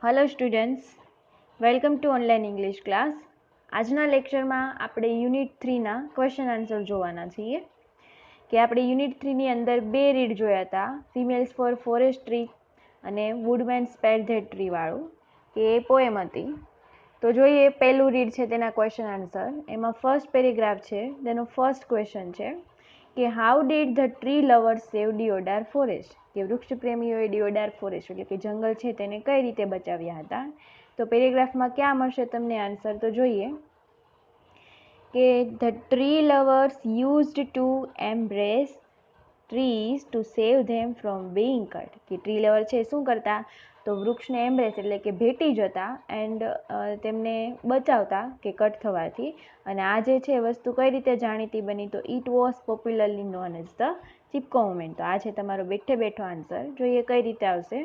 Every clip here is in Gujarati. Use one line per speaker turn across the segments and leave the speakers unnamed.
Hello students, welcome to online English class. આજના લેક્ચરમાં આપણે યુનિટ 3ના ક્વેશ્ચન આન્સર જોવાના છીએ કે આપણે યુનિટ 3ની અંદર બે રીડ જોયા હતા, ફિમેલ્સ ફોર ફોરેસ્ટ્રી અને વુડમેન સ્પેર ધેટ ટ્રી વાળું, કે એ પોએમ હતી. તો જોઈએ પહેલું રીડ છે તેના ક્વેશ્ચન આન્સર. એમાં ફર્સ્ટ પેરેગ્રાફ છે, તેનો ફર્સ્ટ ક્વેશ્ચન છે કે how did the tree lovers save deodar forest, કે વૃક્ષ પ્રેમીઓએ ડિયોડાર ફોરેસ્ટ એટલે કે જંગલ છે તેને કઈ રીતે બચાવ્યા હતા. તો પેરેગ્રાફમાં ક્યાં મળશે તમને આન્સર, તો જોઈએ કે the tree lovers used to embrace trees to save them from being cut, કે ટ્રી લવર છે શું કરતા, તો વૃક્ષને એમ્બ્રેસ એટલે કે ભેટી જતા એન્ડ તેમને બચાવતા કે કટ થવાથી. અને આ જે છે વસ્તુ કઈ રીતે જાણીતી બની, તો it was popularly known as the Chipko movement. તો આ છે તમારો બેઠે બેઠો આન્સર. જોઈએ કઈ રીતે આવશે.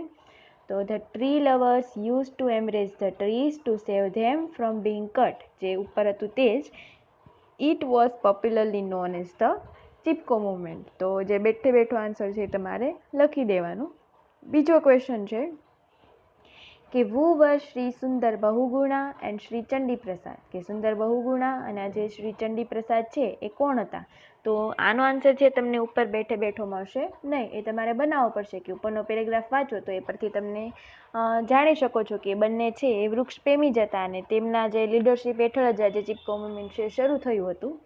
તો the tree lovers use to embrace the trees to save them from being cut, જે ઉપર હતું તે જ. It was popularly known as the Chipko movement. તો જે બેઠે બેઠો આન્સર છે તમારે લખી દેવાનું. બીજો ક્વેશ્ચન છે કે વુ વર શ્રી સુંદર બહુગુણા એન્ડ શ્રી ચંડી પ્રસાદ, કે સુંદર બહુગુણા અને આ જે શ્રી ચંડી પ્રસાદ છે એ કોણ હતા. તો આનો આન્સર છે તમને ઉપર બેઠે બેઠો મળશે નહીં, એ તમારે બનાવવો પડશે કે ઉપરનો પેરેગ્રાફ વાંચો તો એ પરથી તમને જાણી શકો છો કે બંને છે એ વૃક્ષ પ્રેમી જ હતા અને તેમના જે લીડરશિપ હેઠળ જ આજે ચિપકો મુવમેન્ટ છે શરૂ થયું હતું.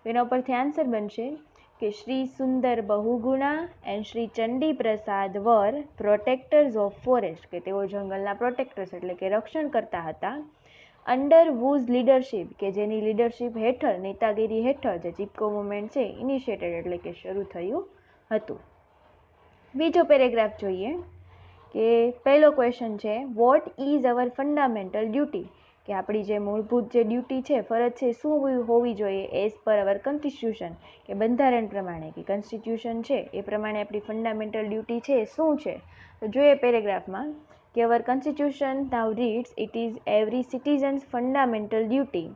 એના ઉપરથી આન્સર બનશે કે શ્રી સુંદર Bahuguna and Shri Chandi Prasad var protectors of forest, કે તેઓ જંગલના પ્રોટેક્ટર્સ એટલે કે રક્ષણ કરતા હતા. અંડર વુઝ લીડરશિપ, કે જેની લીડરશિપ હેઠળ, નેતાગીરી હેઠળ જે ચિપકો મુવમેન્ટ છે ઇનિશિએટેડ એટલે કે શરૂ થયું હતું. બીજો પેરેગ્રાફ જોઈએ કે પહેલો ક્વેશ્ચન છે what is our fundamental duty, કે આપણી જે મૂળભૂત જે ડ્યુટી છે, ફરજ છે, શું હોવી જોઈએ એઝ પર અવર કોન્સ્ટિટ્યુશન, કે બંધારણ પ્રમાણે, કે કોન્સ્ટિટ્યુશન છે એ પ્રમાણે આપણી ફંડામેન્ટલ ડ્યુટી છે શું છે. તો જોઈએ પેરેગ્રાફમાં કે our constitution now reads it is every citizen's fundamental duty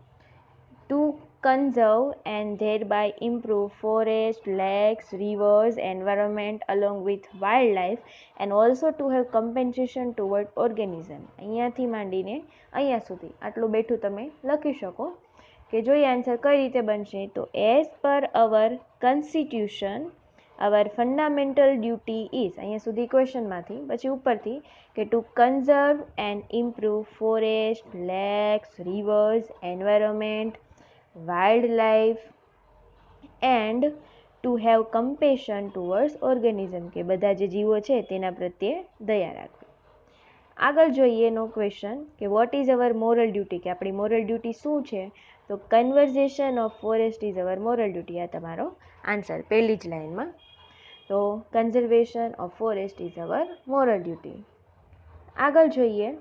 to conserve and thereby improve forest, lakes, rivers, environment along with wildlife and also to have compensation toward organism. અહીંયાથી માંડીને અહીંયા સુધી આટલું બેઠું તમે લખી શકો. કે જોઈએ આન્સર કઈ રીતે બનશે, તો as per our constitution our fundamental duty is, અહીંયા સુધી ક્વેશ્ચનમાંથી, પછી ઉપરથી કે to conserve and improve forest, lakes, rivers, environment, wildlife and to have compassion towards organism, કે બધા જે જીવો છે તેના પ્રત્યે દયા રાખવી. આગળ જોઈએ નો ક્વેશ્ચન કે what is our moral duty, કે આપણી મોરલ ડ્યુટી શું છે. તો conservation of forest is our moral duty, આ તમારો આન્સર પહેલી જ લાઈનમાં. તો conservation of forest is our moral duty. આગળ જોઈએ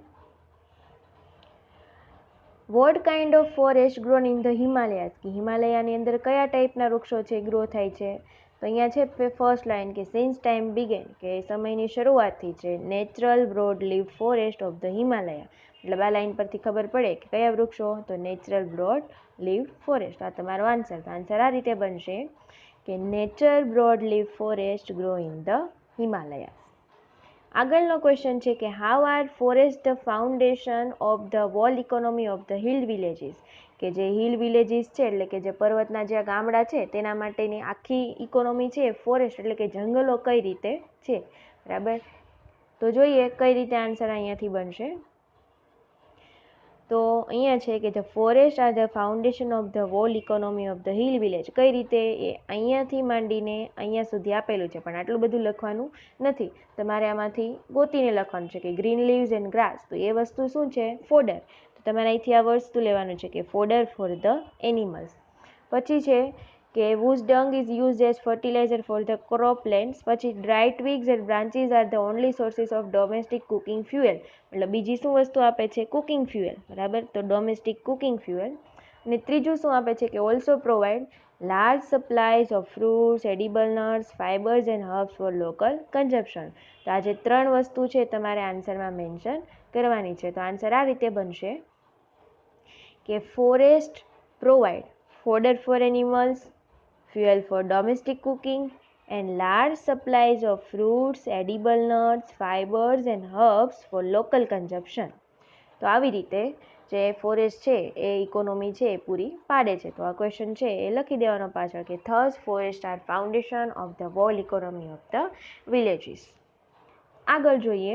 what kind of forest grown in the Himalayas, કે હિમાલયાની અંદર કયા ટાઈપના વૃક્ષો છે ગ્રો થાય છે. તો અહીંયા છે ફર્સ્ટ લાઇન કે સિન્સ ટાઈમ બિગેન, કે સમયની શરૂઆતથી છે natural broad leave forest of the Himalaya, એટલે આ લાઇન પરથી ખબર પડે કે કયા વૃક્ષો, તો નેચરલ બ્રોડ લીવ ફોરેસ્ટ, આ તમારો આન્સર. તો આન્સર આ રીતે બનશે કે nature broad leave forest grow in the Himalaya. આગળનો ક્વેશ્ચન છે કે how are forest the foundation of the whole economy of the hill villages, કે જે હિલ વિલેજીસ છે એટલે કે જે પર્વતના જે ગામડા છે તેના માટેની આખી ઇકોનોમી છે ફોરેસ્ટ એટલે કે જંગલો કઈ રીતે છે. બરાબર, તો જોઈએ કઈ રીતે આન્સર અહીંયાથી બનશે. તો અહીંયા છે કે the forest are the foundation of the whole economy of the hill village, કઈ રીતે એ અહીંયાથી માંડીને અહીંયા સુધી આપેલું છે પણ આટલું બધું લખવાનું નથી, તમારે આમાંથી ગોતીને લખવાનું છે કે ગ્રીન લીવ્સ એન્ડ ગ્રાસ, તો એ વસ્તુ શું છે, ફોડર. તો તમારે અહીંથી આ વસ્તુ લેવાનું છે કે ફોડર ફોર ધ એનિમલ્સ. પછી છે કે whose dung is used as fertilizer for the croplands. પછી dry twigs and branches are the only sources of domestic cooking fuel, એટલે બીજી શું વસ્તુ આપે છે, કુકિંગ ફ્યુઅલ. બરાબર, તો ડોમેસ્ટિક કુકિંગ ફ્યુઅલ. અને ત્રીજું શું આપે છે કે also provide large સપ્લાયઝ of fruits, edible nuts, fibres and herbs for local consumption. તો આ જે ત્રણ વસ્તુ છે તમારે આન્સરમાં મેન્શન કરવાની છે. તો આન્સર આ રીતે બનશે કે forest provide fodder for animals, fuel for domestic cooking and large supplies of fruits, edible nuts, fibers and herbs for local consumption. તો આવી રીતે જે ફોરેસ્ટ છે એ ઇકોનોમી છે એ પૂરી પાડે છે. તો આ ક્વેશ્ચન છે એ લખી દેવાનો પાછળ કે thus forest are foundation of the whole economy of the villages. આગળ જોઈએ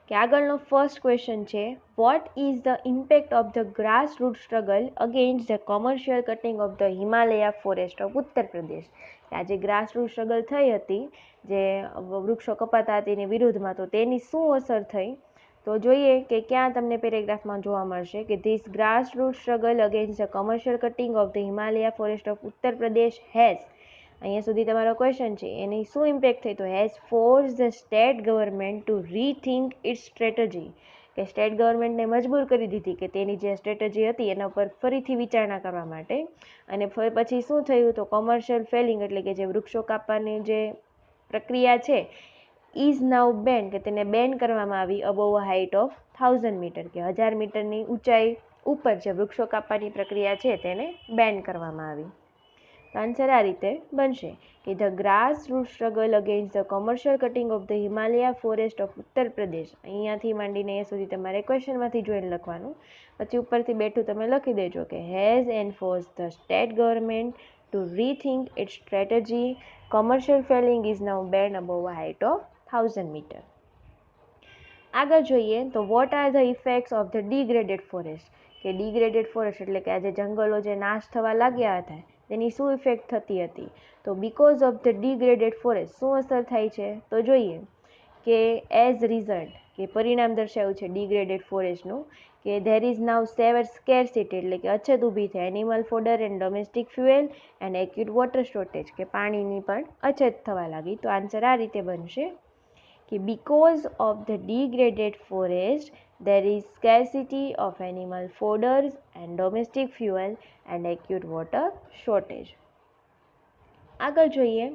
કે આગળનો ફર્સ્ટ ક્વેશ્ચન છે what is the impact of the grass root struggle against the commercial cutting of the Himalaya forest of Uttar Pradesh. આજે ગ્રાસ રૂટ સ્ટ્રગલ થઈ હતી, જે વૃક્ષો કપાતા હતી એની વિરુદ્ધમાં, તો તેની શું અસર થઈ? તો જોઈએ કે ક્યાં તમને પેરેગ્રાફમાં જોવા મળશે કે this grass root struggle against the commercial cutting of the Himalaya forest of Uttar Pradesh has, અહીંયા સુધી તમારો ક્વેશ્ચન છે, એની શું ઇમ્પેક્ટ થઈ? તો has forced the state government to rethink its strategy, કે સ્ટેટ ગવર્મેન્ટને મજબૂર કરી દીધી કે તેની જે સ્ટ્રેટેજી હતી એના પર ફરીથી વિચારણા કરવા માટે. અને પછી શું થયું? તો કોમર્શિયલ ફેલિંગ એટલે કે જે વૃક્ષો કાપવાની જે પ્રક્રિયા છે ઇઝ નાઉ બેન, કે તેને બેન કરવામાં આવી above a height of 1000 metre, કે 1000 મીટરની ઊંચાઈ ઉપર જે વૃક્ષો કાપવાની પ્રક્રિયા છે તેને બેન કરવામાં આવી. તો આન્સર આ રીતે બનશે કે the grass root struggle against the commercial cutting of the Himalaya forest of Uttar Pradesh. અહીંયાથી માંડીને એ સુધી તમારે ક્વેશ્ચનમાંથી જોઈને લખવાનું, પછી ઉપરથી બેઠું તમે લખી દેજો કે has enforce the state government to rethink its strategy, commercial felling is now ban above a height of 1000 metre. આગળ જોઈએ તો what are the effects of the degraded forest, કે ડિગ્રેડેડ ફોરેસ્ટ એટલે કે આજે જંગલો જે નાશ થવા લાગ્યા હતા તેની શું ઇફેક્ટ થતી હતી? તો because of the degraded forest શું અસર થાય છે? તો જોઈએ કે એઝ રિઝલ્ટ, કે પરિણામ દર્શાવ્યું છે ડિગ્રેડેડ ફોરેસ્ટનું, કે ધેર ઇઝ નાઉ સેવર સ્કેર્સિટી એટલે કે અછત ઊભી થઈ, animal fodder and domestic fuel and acute water shortage, કે પાણીની પણ અછત થવા લાગી. તો આન્સર આ રીતે બનશે કે because of the degraded forest there is scarcity of animal fodders and domestic fuel and acute water shortage. આગળ જોઈએ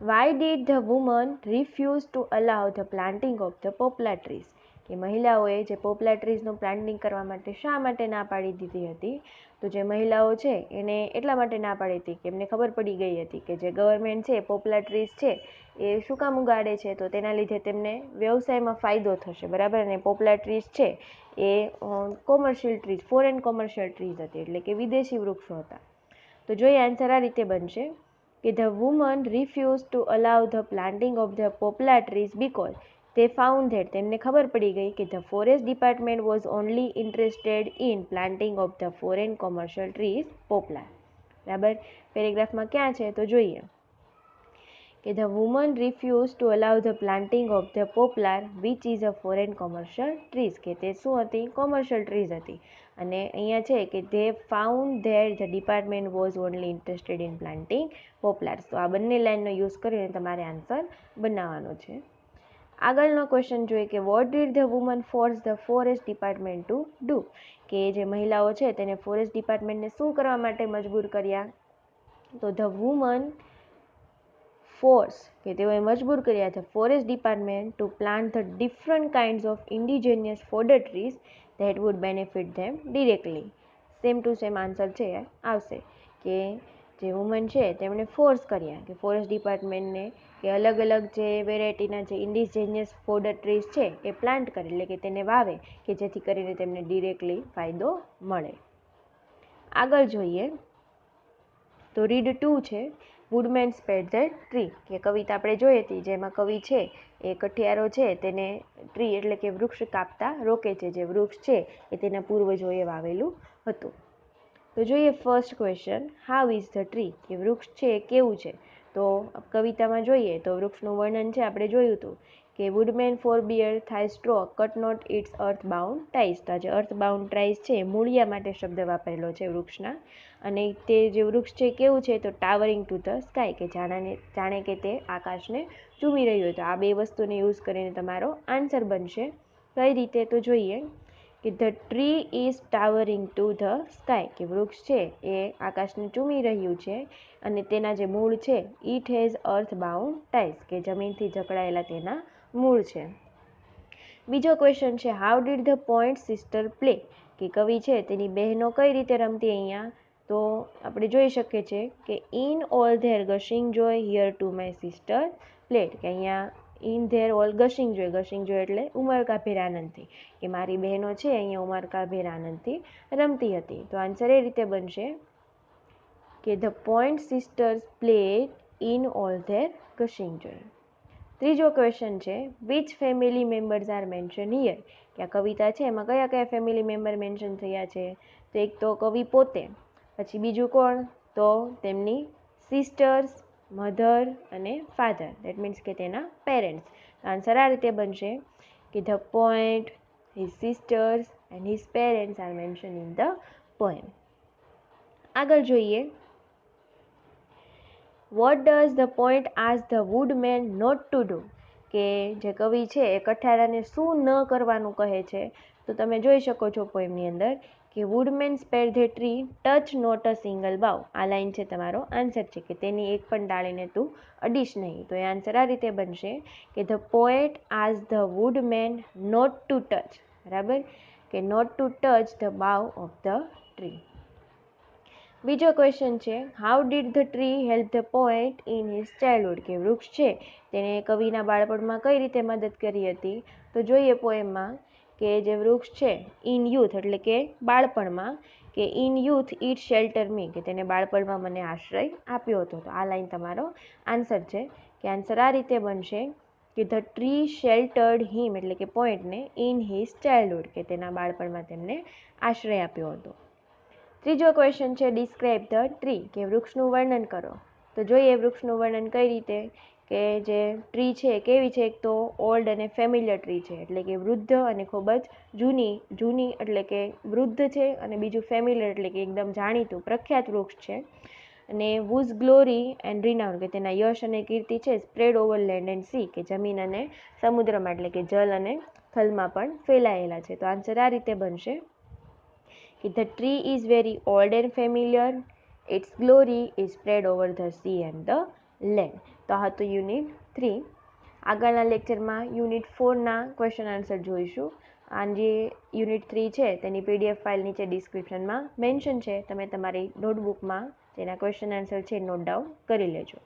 why did the woman refuse to allow the planting of the poplar trees, કે મહિલાઓએ જે પોપલા ટ્રીઝનું પ્લાન્ટિંગ કરવા માટે શા માટે ના પાડી દીધી હતી? તો જે મહિલાઓ છે એને એટલા માટે ના પાડી હતી કે એમને ખબર પડી ગઈ હતી કે જે ગવર્મેન્ટ છે પોપલા ટ્રીઝ છે એ શું કામ ઉગાડે છે, તો તેના લીધે તેમને વ્યવસાયમાં ફાયદો થશે, બરાબર. અને પોપલા ટ્રીઝ છે એ commercial trees, foreign commercial trees હતી, એટલે કે વિદેશી વૃક્ષો હતા. તો જોઈએ આન્સર આ રીતે બનશે કે the woman refuse to allow the planting of the poplar trees because they found that, તેમને ખબર પડી ગઈ કે the forest department was only interested in planting of the foreign commercial trees poplar. બરાબર, પેરેગ્રાફમાં ક્યાં છે તો જોઈએ કે the woman refused to allow the planting of the poplar which is a foreign commercial trees, કે તે શું હતી? કોમર્શિયલ ટ્રીઝ હતી. અને અહીંયા છે કે they found that the department was only interested in planting poplars. તો આ બંને લાઈનનો યુઝ કરીને તમારે આન્સર બનાવવાનો છે. આગળનો ક્વેશ્ચન જોઈએ કે what did the woman force the forest department two do, કે જે મહિલાઓ છે તેને ફોરેસ્ટ ડિપાર્ટમેન્ટને શું કરવા માટે મજબૂર કર્યા? તો ધ વુમન ફોર્સ, કે તેઓએ મજબૂર કર્યા the forest department to plant the different kinds of indigenous fodder trees that would benefit them directly. Same to same answer છે આવશે કે જે વુમન છે તેમણે ફોર્સ કર્યા કે ફોરેસ્ટ ડિપાર્ટમેન્ટને કે અલગ અલગ જે વેરાયટીના જે ઇન્ડિજિનિયસ ફોડર ટ્રીઝ છે એ પ્લાન્ટ કરે, એટલે કે તેને વાવે, કે જેથી કરીને તેમને ડિરેક્ટલી ફાયદો મળે. આગળ જોઈએ તો રીડ 2 છે વુડમેન સ્પેડ ધ ટ્રી, કે કવિતા આપણે જોઈ હતી જેમાં કવિ છે એ કઠિયારો છે તેને ટ્રી એટલે કે વૃક્ષ કાપતા રોકે છે, જે વૃક્ષ છે એ તેના પૂર્વજોએ વાવેલું હતું. તો જોઈએ first question how is the tree, કે વૃક્ષ છે એ કેવું છે? તો કવિતામાં જોઈએ તો વૃક્ષનું વર્ણન છે આપણે જોયું હતું કે woodman forbear thy stroke cut not its earth bound ties. તો આજે અર્થ બાઉન્ડ ટાઈસ છે મૂળિયા માટે શબ્દ વાપરેલો છે વૃક્ષના. અને તે જે વૃક્ષ છે કેવું છે તો ટાવરિંગ ટુ ધ સ્કાય, કે જાણે કે તે આકાશને ચૂમી રહ્યું હોય. તો આ બે વસ્તુને યુઝ કરીને તમારો આન્સર બનશે. કઈ રીતે તો જોઈએ કે the tree is towering to the sky, કે વૃક્ષ છે એ આકાશને ચૂમી રહ્યું છે અને તેના જે મૂળ છે ઇટ હેઝ અર્થ બાઉન્ડ ટાઈસ, કે જમીનથી જકડાયેલા તેના મૂળ છે. બીજો ક્વેશ્ચન છે how did the point sister play, કે કવિ છે તેની બહેનો કઈ રીતે રમતી? અહીંયા તો આપણે જોઈ શકીએ છીએ કે in all their gushing joy here too my sister played, કે અહીંયા in their all gushing joy. Gushing joy એટલે ઉમળકાભેર આનંદથી, કે મારી બહેનો છે અહીંયા ઉમળકાભેર આનંદથી રમતી હતી. તો આન્સર એ રીતે બનશે કે the point sisters played in all their gushing joy. ત્રીજો ક્વેશ્ચન છે which family members are mention here, કે આ કવિતા છે એમાં કયા કયા ફેમિલી મેમ્બર મેન્શન થયા છે. તો એક તો કવિ પોતે, પછી બીજું કોણ, તો તેમની સિસ્ટર્સ, મધર અને ફાધર, દેટ મીન્સ કે તેના પેરેન્ટ્સ. આન્સર આ રીતે બનશે કે the poet, his sisters and his parents are mention in the poem. આગળ જોઈએ, what does the poet ask the woodman not to do, કે જે કવિ છે એ કઠારાને શું ન કરવાનું કહે છે. તો તમે જોઈ શકો છો પોએમની અંદર કે woodman spare the tree touch not a single bough. આ લાઈન છે તમારો આન્સર છે કે તેની એક પણ ડાળીને તું અડીશ નહીં. તો એ આન્સર આ રીતે બનશે કે the poet ask the woodman not to touch, બરાબર, કે not to touch the bough of the tree. બીજો ક્વેશ્ચન છે how did the tree help the poet in his childhood, કે વૃક્ષ છે તેને કવિના બાળપણમાં કઈ રીતે મદદ કરી હતી. તો જોઈએ પોએમમાં કે જે વૃક્ષ છે ઇન યુથ એટલે કે બાળપણમાં, કે ઇન યુથ ઇટ શેલ્ટર મી, કે તેને બાળપણમાં મને આશ્રય આપ્યો હતો. તો આ લાઈન તમારો આન્સર છે, કે આન્સર આ રીતે બનશે કે ધ ટ્રી શેલ્ટર્ડ હિમ, એટલે કે પોએટને ઇન હિઝ ચાઇલ્ડહુડ, કે તેના બાળપણમાં તેમને આશ્રય આપ્યો હતો. ત્રીજો ક્વેશ્ચન છે ડિસ્ક્રાઇબ ધ ટ્રી, કે વૃક્ષનું વર્ણન કરો. તો જોઈએ વૃક્ષનું વર્ણન કઈ રીતે, કે જે ટ્રી છે કેવી છે, એક તો ઓલ્ડ અને ફેમિલિયર ટ્રી છે, એટલે કે વૃદ્ધ અને ખૂબ જ જૂની એટલે કે વૃદ્ધ છે, અને બીજું ફેમિલિયર એટલે કે એકદમ જાણીતું પ્રખ્યાત વૃક્ષ છે. અને વુઝ ગ્લોરી એન્ડ રિનાઉન્ડ, કે તેના યશ અને કીર્તિ છે spread over land and C, કે જમીન અને સમુદ્રમાં એટલે કે જલ અને થલમાં પણ ફેલાયેલા છે. તો આન્સર આ રીતે બનશે કે the tree is very old and familiar, its glory is spread over the sea and the land. તો આ હતું યુનિટ 3. આગળના લેક્ચરમાં યુનિટ 4ના ક્વેશ્ચન આન્સર જોઈશું. આ જે યુનિટ 3 છે તેની PDF ફાઇલ નીચે ડિસ્ક્રિપ્શનમાં મેન્શન છે, તમે તમારી નોટબુકમાં તેના ક્વેશ્ચન આન્સર છે નોટ ડાઉન કરી લેજો.